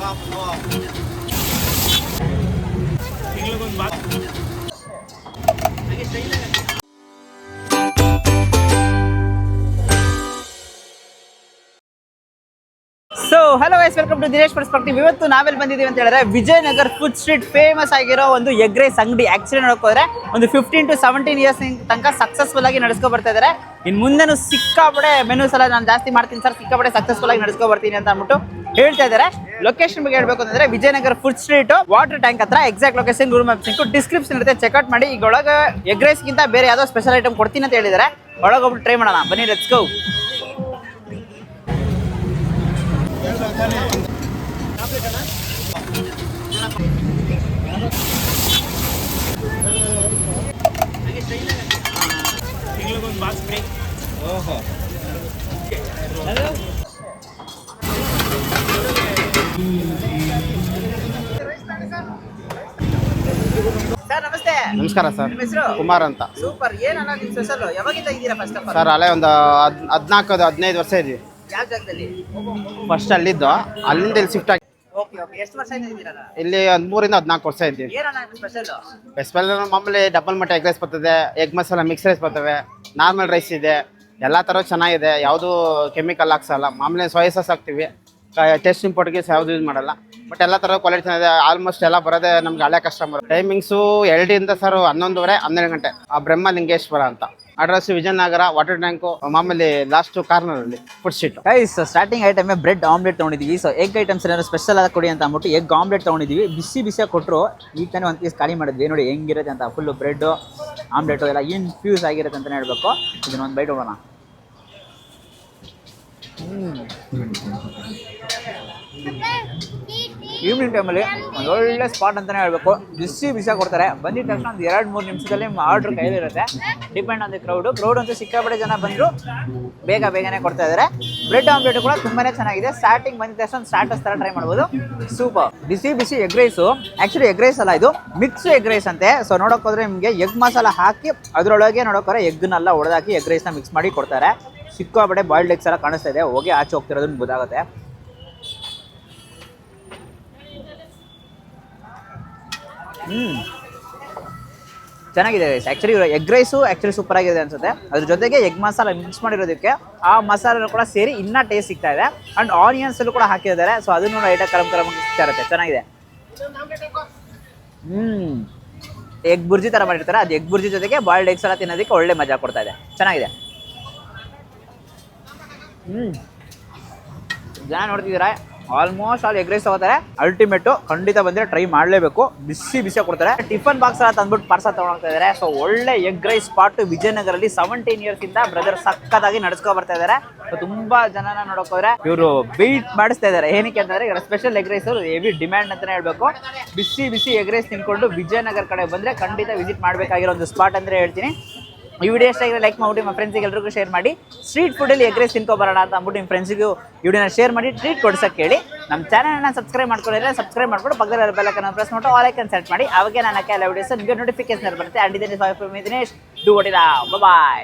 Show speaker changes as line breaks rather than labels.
So hello guys, welcome to Dinesh perspective. ಇವತ್ತು ನಾವೆಲ್ಲಿ ಬಂದಿದ್ದೀವಿ ಅಂತ ಹೇಳಿದ್ರೆ ವಿಜಯನಗರ್ ಫುಡ್ ಸ್ಟ್ರೀಟ್ ಫೇಮಸ್ ಆಗಿರೋ ಒಂದು ಎಗ್ ರೈಸ್ ಅಂಗಡಿ. ಆಕ್ಚುಲಿ ನೋಡೋಕೋದ್ರೆ ಒಂದು 15 to 17 ಇಯರ್ಸ್ ತನಕ ಸಕ್ಸಸ್ಫುಲ್ ಆಗಿ ನಡೆಸ್ಕೊ ಬರ್ತಾ ಇದ್ದಾರೆ. ಇನ್ನು ಮುಂದೆನೂ ಸಿಕ್ಕಾಪಡೆ ಮೆನೂಸ್ ಎಲ್ಲ ನಾನು ಜಾಸ್ತಿ ಮಾಡ್ತೀನಿ ಸರ್, ಸಿಕ್ಕಾಪಡೆ ಸಕ್ಸಸ್ಫುಲ್ ಆಗಿ ನಡೆಸ್ಕೊ ಬರ್ತೀನಿ ಅಂತ ಅಂದ್ಬಿಟ್ಟು ಹೇಳ್ತಾ ಇದ್ದಾರೆ. ಲೊಕೇಶನ್ ಬಗ್ಗೆ ಹೇಳ್ಬೇಕು ಅಂತಂದ್ರೆ Vijayanagar food street water tank ಹತ್ರ. Exact location Google Maps description ಇರುತ್ತೆ, ಚೆಕ್ಔಟ್ ಮಾಡಿ. ಈಗ ಒಳಗೆ ಎಗ್ ರೈಸ್ಗಿಂತ ಬೇರೆ ಯಾವುದೋ ಸ್ಪೆಷಲ್ ಐಟಮ್ ಕೊಡ್ತೀನಿ ಅಂತ ಹೇಳಿದ್ದಾರೆ. ಒಳಗೋಗ್ಬಿಟ್ಟು ಟ್ರೈ ಮಾಡೋಣ ಬನ್ನಿ, ಲೆಟ್ಸ್ ಗೋ. ಸರ್ ನಮಸ್ತೆ.
ನಮಸ್ಕಾರ ಸರ್,
ನಿಮ್ಮ ಹೆಸರು?
ಕುಮಾರ್ ಅಂತ.
ಸೂಪರ್. ಏನಲ್ಲ ನಿಮ್ಮ ಸ್ಪೆಷಲ್? ಯಾವಾಗಿಂದ ಇದ್ದೀರಾ ಫಸ್ಟ್ ಆಫ್ ಆಲ್?
ಸರ್ ಅಲ್ಲೇ ಒಂದು 14-15 ವರ್ಷ ಇದ್ವಿ.
ಯಾವ ಜಾಗದಲ್ಲಿ?
ಫಸ್ಟ್ ಅಲ್ಲಿದ್ದು, ಅಲ್ಲಿಂದ ಇಲ್ಲಿ ಶಿಫ್ಟ್ ಆಗಿ
ಓಕೆ ಓಕೆ. ಎಷ್ಟು ವರ್ಷ ಇದ್ದೀರಾ?
ಇಲ್ಲಿ 13-14 ವರ್ಷ ಇದ್ದೀವಿ.
ಏನಲ್ಲ ನಿಮ್ಮ ಸ್ಪೆಷಲ್?
ಸ್ಪೆಷಲ್ ಮಾಮೂಲಿ ಡಬಲ್ ಮಟ್ಟ ಎಗ್ ರೈಸ್ ಬರ್ತದೆ, ಎಗ್ ಮಸಾಲ ಮಿಕ್ಸ್ ರೈಸ್ ಬರ್ತವೆ, ನಾರ್ಮಲ್ ರೈಸ್ ಇದೆ, ಎಲ್ಲ ಥರ ಚೆನ್ನಾಗಿದೆ. ಯಾವುದು ಕೆಮಿಕಲ್ ಹಾಕ್ಸಲ್ಲ. ಮಾಮೂಲಿ ಸೋಯಾ ಸಾಸ್ ಹಾಕ್ತೀವಿ, ಟೇಸ್ಟ್ ಇಂಪೋರ್ಟ್ಗೆ ಯಾವುದು ಯೂಸ್ ಮಾಡಲ್ಲ. ಬಟ್ ಎಲ್ಲ ಥರ ಕ್ವಾಲಿಟಿ ಚೆನ್ನಾಗಿದೆ. ಆಲ್ಮೋಸ್ಟ್ ಎಲ್ಲ ಬರೋದೇ ನಮ್ಗೆ ಹಳೆ ಕಸ್ಟಮರ್. ಟೈಮಿಂಗ್ಸು 2 ಸರ್ 11:30-12 ಗಂಟೆ. ಆ ಬ್ರಹ್ಮಲಿಂಗೇಶ್ವರ ಅಂತ. ಅಡ್ರೆಸ್ ವಿಜಯನಗರ ವಾಟರ್ ಟ್ಯಾಂಕು, ಮಾಮೂಲಿ ಲಾಸ್ಟ್ ಕಾರ್ನರ್ ಅಲ್ಲಿ food street.
Guys starting item bread omelette ತೊಗೊಂಡಿದ್ದೀವಿ. ಸೊ ಎಗ್ ಐಟಮ್ಸ್ ಏನಾದ್ರು ಸ್ಪೆಷಲ್ ಆದ ಕೊಡಿ ಅಂತ ಅಂದ್ಬಿಟ್ಟು ಎಗ್ ಆಮ್ಲೆಟ್ ತೊಗೊಂಡಿದ್ದೀವಿ. ಬಿಸಿಯಾಗಿ ಕೊಟ್ಟರು. ಈಗ ತಾನೇ ಒಂದು ಪೀಸ್ ಖಾಲಿ ಮಾಡಿದ್ವಿ. ನೋಡಿ ಹೆಂಗಿರುತ್ತೆ ಅಂತ. ಫುಲ್ಲು ಬ್ರೆಡ್ಡು ಆಮ್ಲೆಟು ಎಲ್ಲ ಇನ್ಫ್ಯೂಸ್ ಆಗಿರುತ್ತೆ ಅಂತಲೇ ಹೇಳ್ಬೇಕು. ಇದನ್ನೊಂದು ಬೈಟ್ ಹೋಗೋಣ. ಈವ್ನಿಂಗ್ ಟೈಮಲ್ಲಿ ಒಂದು ಒಳ್ಳೆ ಸ್ಪಾಟ್ ಅಂತಲೇ ಹೇಳ್ಬೇಕು. ಬಿಸಿಯಾಗಿ ಕೊಡ್ತಾರೆ. ಬಂದಿದ್ದ ತಕ್ಷಣ ಒಂದು 2-3 ನಿಮಿಷದಲ್ಲಿ ಆರ್ಡ್ರ್ ಕೈಲಿರುತ್ತೆ. ಡಿಪೆಂಡ್ ಆನ್ ದಿ ಕ್ರೌಡ್ ಅಂತೂ ಸಿಕ್ಕಾಪಟ್ಟೆ ಜನ ಬಂದರು, ಬೇಗನೆ ಕೊಡ್ತಾ ಇದ್ದಾರೆ. ಬ್ರೆಡ್ ಆಮ್ಲೆಟ್ ಕೂಡ ತುಂಬಾ ಚೆನ್ನಾಗಿದೆ. ಸ್ಟಾರ್ಟಿಂಗ್ ಬಂದಿದ್ದ ತಕ್ಷಣ ಸ್ಟಾರ್ಟರ್ಸ್ ಥರ ಟ್ರೈ ಮಾಡ್ಬೋದು. ಸೂಪರ್. ಬಿಸಿ egg rice. Actually egg rice ಅಲ್ಲ, ಇದು ಮಿಕ್ಸ್ ಎಗ್ ರೈಸ್ ಅಂತೆ. ಸೊ ನೋಡೋಕೆ ಹೋದ್ರೆ ನಿಮಗೆ ಎಗ್ ಮಸಾಲ ಹಾಕಿ ಅದರೊಳಗೆ ನೋಡೋಕೆ ಎಗ್ನೆಲ್ಲ ಹೊಡೆದಾಕಿ ಎಗ್ ರೈಸ್ನ ಮಿಕ್ಸ್ ಮಾಡಿ ಕೊಡ್ತಾರೆ. ಸಿಕ್ಕಾಪಟ್ಟೆ ಬಾಯ್ಲ್ಡ್ ಎಗ್ಸ್ ಎಲ್ಲ ಕಾಣಿಸ್ತಾ ಇದೆ. ಹೋಗಿ ಆಚೆ ಹೋಗ್ತಿರೋದನ್ನ ಗೊತ್ತಾಗುತ್ತೆ. ಚೆನ್ನಾಗಿದೆ actually. Egg rice actually super ಆಗಿದೆ ಅನ್ಸುತ್ತೆ. ಅದ್ರ ಜೊತೆಗೆ ಎಗ್ ಮಸಾಲ ಮಿಕ್ಸ್ ಮಾಡಿರೋದಕ್ಕೆ ಆ ಮಸಾಲ ಕೂಡ ಸೇರಿ ಇನ್ನೂ ಟೇಸ್ಟ್ ಸಿಗ್ತಾ ಇದೆ. ಆ್ಯಂಡ್ ಆನಿಯನ್ಸಲ್ಲೂ ಕೂಡ ಹಾಕಿದ್ದಾರೆ. ಸೊ ಅದನ್ನು ಲೈಟಾಗಿ ಕರಮ್ ಸಿಗ್ತಾ ಇರುತ್ತೆ. ಚೆನ್ನಾಗಿದೆ. ಎಗ್ ಬುರ್ಜಿ ಥರ ಮಾಡಿರ್ತಾರೆ. ಅದು ಎಗ್ ಬುರ್ಜಿ ಜೊತೆಗೆ ಬಾಯ್ಲ್ಡ್ ಎಗ್ಸ್ ಎಲ್ಲ ತಿನ್ನೋದಕ್ಕೆ ಒಳ್ಳೆ ಮಜಾ ಕೊಡ್ತಾ ಇದೆ. ಚೆನ್ನಾಗಿದೆ. ಜನ ನೋಡ್ತಿದ್ದೀರಾ, ಆಲ್ಮೋಸ್ಟ್ ಆಲ್ ಎಗ್ ರೈಸ್ ತಗೋತಾರೆ. ಅಲ್ಟಿಮೇಟು ಖಂಡಿತ ಬಂದರೆ ಟ್ರೈ ಮಾಡಲೇಬೇಕು. ಬಿಸಿಯಾಗಿ ಕೊಡ್ತಾರೆ. ಟಿಫನ್ ಬಾಕ್ಸ್ ಎಲ್ಲ ತಂದ್ಬಿಟ್ಟು ಪಾರ್ಸಲ್ ತೊಗೊಂಡೋಗ್ತಾ ಇದ್ದಾರೆ. ಸೊ ಒಳ್ಳೆ ಎಗ್ ರೈಸ್ ಸ್ಪಾಟ್ ವಿಜಯನಗರಲ್ಲಿ 17 ಇಯರ್ಸಿಂದ ಬ್ರದರ್ ಸಕ್ಕತ್ತಾಗಿ ನಡೆಸ್ಕೊ ಬರ್ತಾ ಇದ್ದಾರೆ. ಸೊ ತುಂಬ ಜನನ ನೋಡೋಕೆ ಹೋದ್ರೆ ಇವರು ವೆಯ್ಟ್ ಮಾಡಿಸ್ತಾ ಇದ್ದಾರೆ. ಏನಕ್ಕೆ ಅಂತಂದರೆ ಇವರ special egg rice heavy demand ಅಂತಲೇ ಹೇಳಬೇಕು. ಬಿಸಿ ಎಗ್ ರೈಸ್ ತಿನ್ಕೊಂಡು ವಿಜಯನಗರ ಕಡೆ ಬಂದರೆ ಖಂಡಿತ ವಿಸಿಟ್ ಮಾಡಬೇಕಾಗಿರೋ ಒಂದು ಸ್ಪಾಟ್ ಅಂದರೆ ಹೇಳ್ತೀನಿ. ಈ ವಿಡಿಯೋ ಇಷ್ಟ ಲೈಕ್ ಮಾಡಿ, ನಿಮ್ಮ ಫ್ರೆಂಡ್ಸಿಗೆ ಎಲ್ರಿಗೂ ಶೇರ್ ಮಾಡಿ. ಸ್ಟ್ರೀಟ್ ಫುಡ್ಡಲ್ಲಿ ಎಗ್ ರೈಸ್ ತಿನ್ಕೊ ಬರೋಣ ಅಂತ ಅಂದ್ಬಿಟ್ಟು ನಿಮ್ಮ ಫ್ರೆಂಡ್ಸಿಗೂ ವಿಡಿಯೋನ ಶೇರ್ ಮಾಡಿ ಟ್ರೀಟ್ ಕೊಡ್ಸಕ್ಕೆ ಹೇಳಿ. ನಮ್ಮ ಚಾನಲ್ನ ಸಬ್ಸ್ಕ್ರೈಬ್ ಮಾಡ್ಕೊಂಡಿದ್ರೆ ಸಬ್ಸ್ಕ್ರೈಬ್ ಮಾಡ್ಕೊಂಡು ಪಕ್ಕದಲ್ಲಿ ಬೆಲ್ ಐಕಾನ್ ಪ್ರೆಸ್ ಮಾಡಿ ಆಲ್ ಐಕಾನ್ ಸೆಲೆಕ್ಟ್ ಮಾಡಿ. ಅವಾಗ ನಾನು ಹಾಕಿ ಎಲ್ಲ ವಿಡಿಯೋಸ್ ನಿಮಗೆ ನೋಟಿಫಿಕೇಶನ್ ಬರುತ್ತೆ. ಅಂಡ್ ದಿನೇಶ್, ಡೂ ವಾಟ್ ಇಲ್ಲ. ಬಾಯ್.